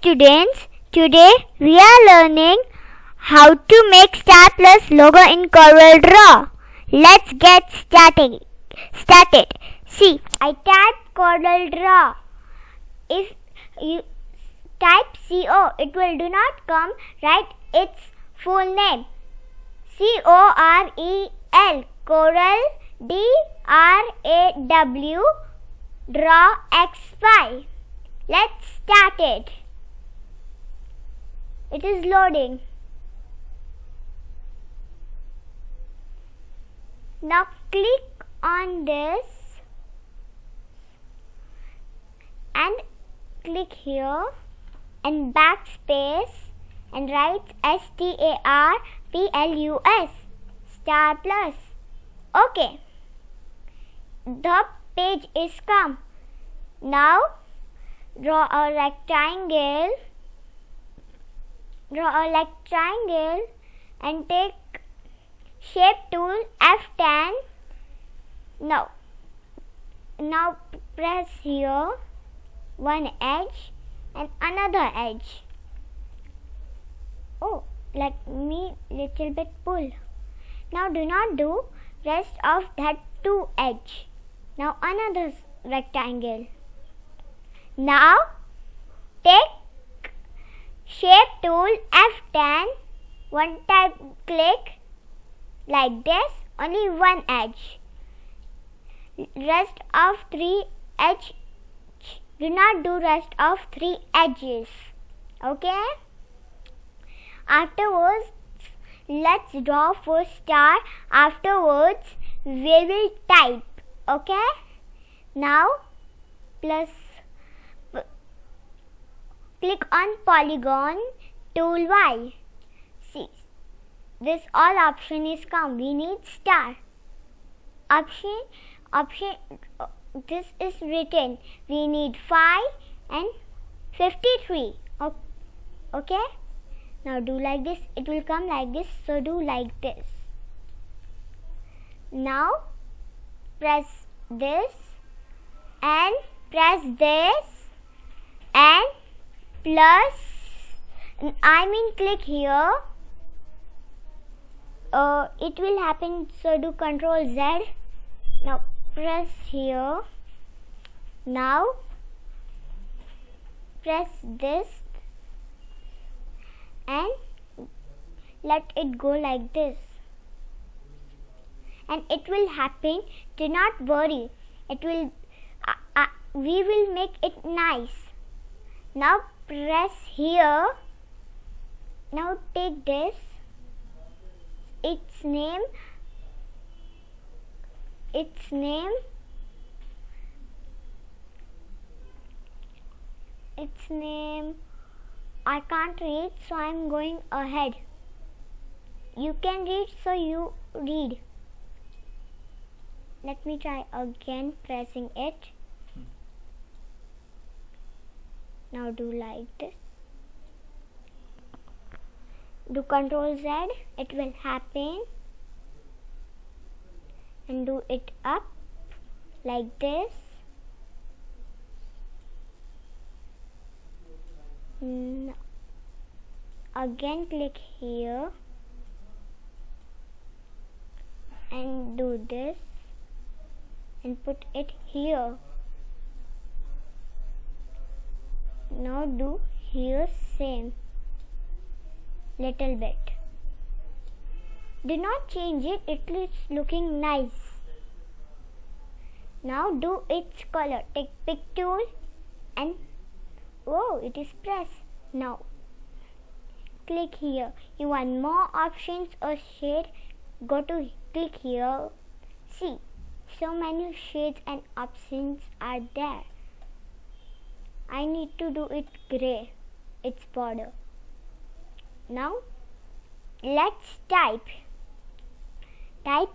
students, today we are learning how to make Starplus logo in Corel Draw. Let's get started. See, I typed Corel Draw. If you type CO, it will do not come. Write its full name. COREL, Corel, DRAW, Draw X5. Let's start it. It is loading. Now click on this and click here and backspace and write STARPLUS, Starplus. Okay. The page is come. Now draw a rectangle and take shape tool F10. Now press here one edge and another edge. Oh, let me little bit pull. Now do not do rest of that two edge. Now another rectangle. Now take shape tool F10, one time click like this, only one edge. Rest of three edge, do not do rest of three edges. Okay? Afterwards, let's draw for star. Afterwards, we will type. Okay? Now, click on polygon tool Y. See, this all option is come. We need star. Option. This is written. We need 5 and 53. Okay. Now do like this. It will come like this. So do like this. Now press this and press this and click here. It will happen. So do Control Z. Now press here. Now press this and let it go like this. And it will happen. Do not worry. It will. We will make it nice. Now press here. Now take this. Its name. I can't read, so I am going ahead. You can read, so you read. Let me try again pressing it. Now do like this. Do Control Z. It will happen. And do it up like this. Again click here and do this and put it here. Now do here same little bit. Do not change it. It is looking nice. Now do its color. Take pick tool and it is pressed. Now click here. You want more options or shade? Go to click here. See, so many shades and options are there. I need to do it gray. Its border. Now let's type. Type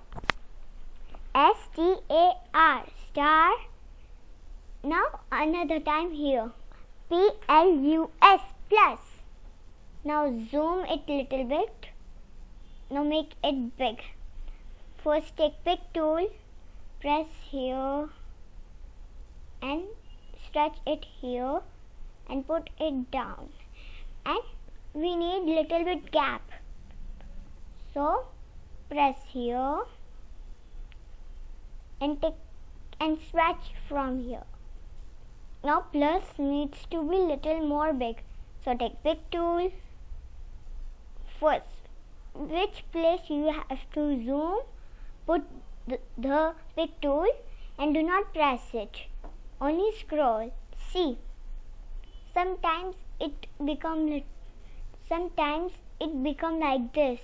STAR, star. Now another time here. PLUS, plus. Now zoom it little bit. Now make it big. First take pick tool, press here and stretch it here and put it down. And we need little bit gap. So press here and take and swatch from here. Now plus needs to be little more big. So take big tool. First, which place you have to zoom, put the big tool and do not press it. Only scroll. See, sometimes it become like this.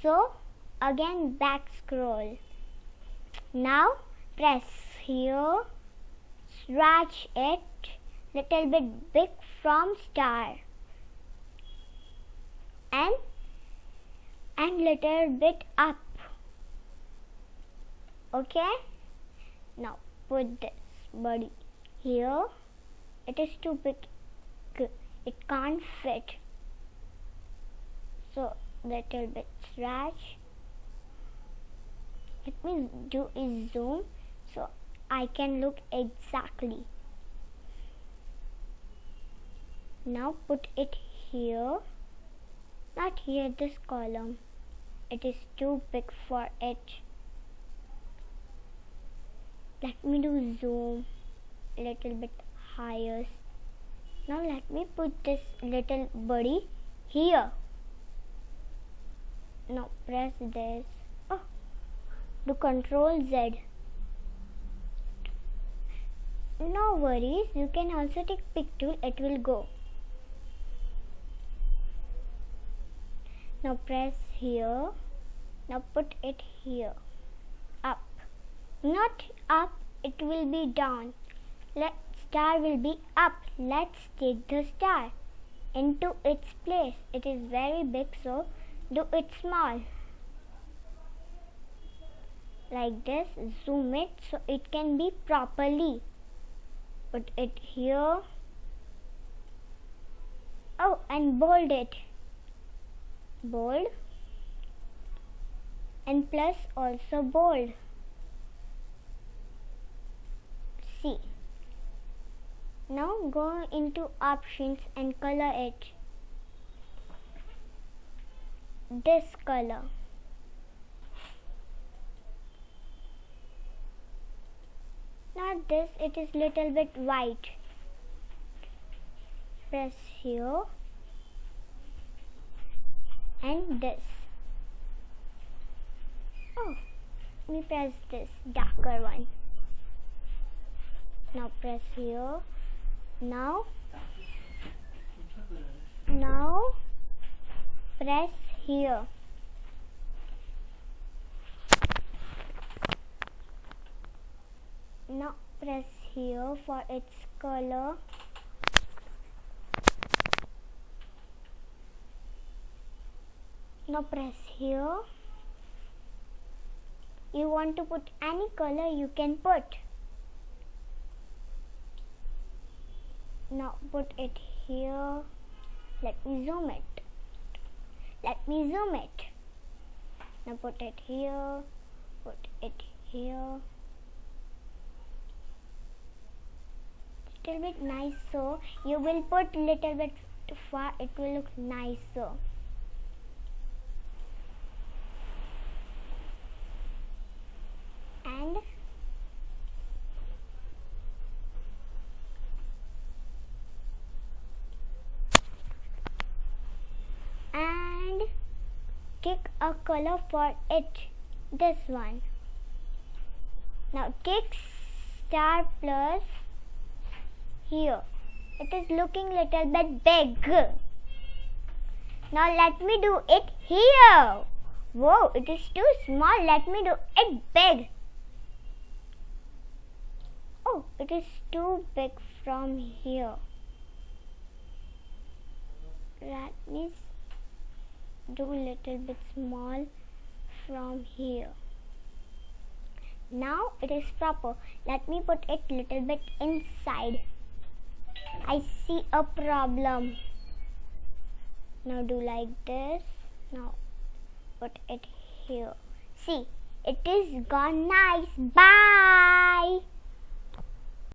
So again back scroll. Now press here, swatch it little bit big from star and little bit up. Okay, now put this body here. It is too big, it can't fit, so little bit stretch. Let me do is zoom so I can look exactly. Now put it here, not here, this column. It is too big for it. Let me do zoom a little bit higher. Now let me put this little body here. Now press this. Oh, do Control Z. No worries, you can also take pick tool, it will go. Now press here. Now put it here. Up. Not up, it will be down. Star will be up. Let's take the star into its place. It is very big, so do it small. Like this, zoom it so it can be properly. Put it here. Oh, and bold it. Bold. And plus also bold. See. Now go into options and color it. This color. Not this, it is little bit white. Press here. And this. Oh, let me press this darker one. Now press here. Now press here. Now press here for its color. Now press here. You want to put any color, you can put. Now put it here. Let me zoom it. Let me zoom it. Now put it here. Put it here. Little bit nice, so you will put little bit far. It will look nicer. And take a color for it, this one. Now take Starplus here. It is looking little bit big. Now let me do it here. Whoa, it is too small. Let me do it big. Oh, it is too big from here. Let me do a little bit small from here. Now it is proper. Let me put it little bit inside. I see a problem. Now do like this. Now put it here. See, it is gone nice. Bye.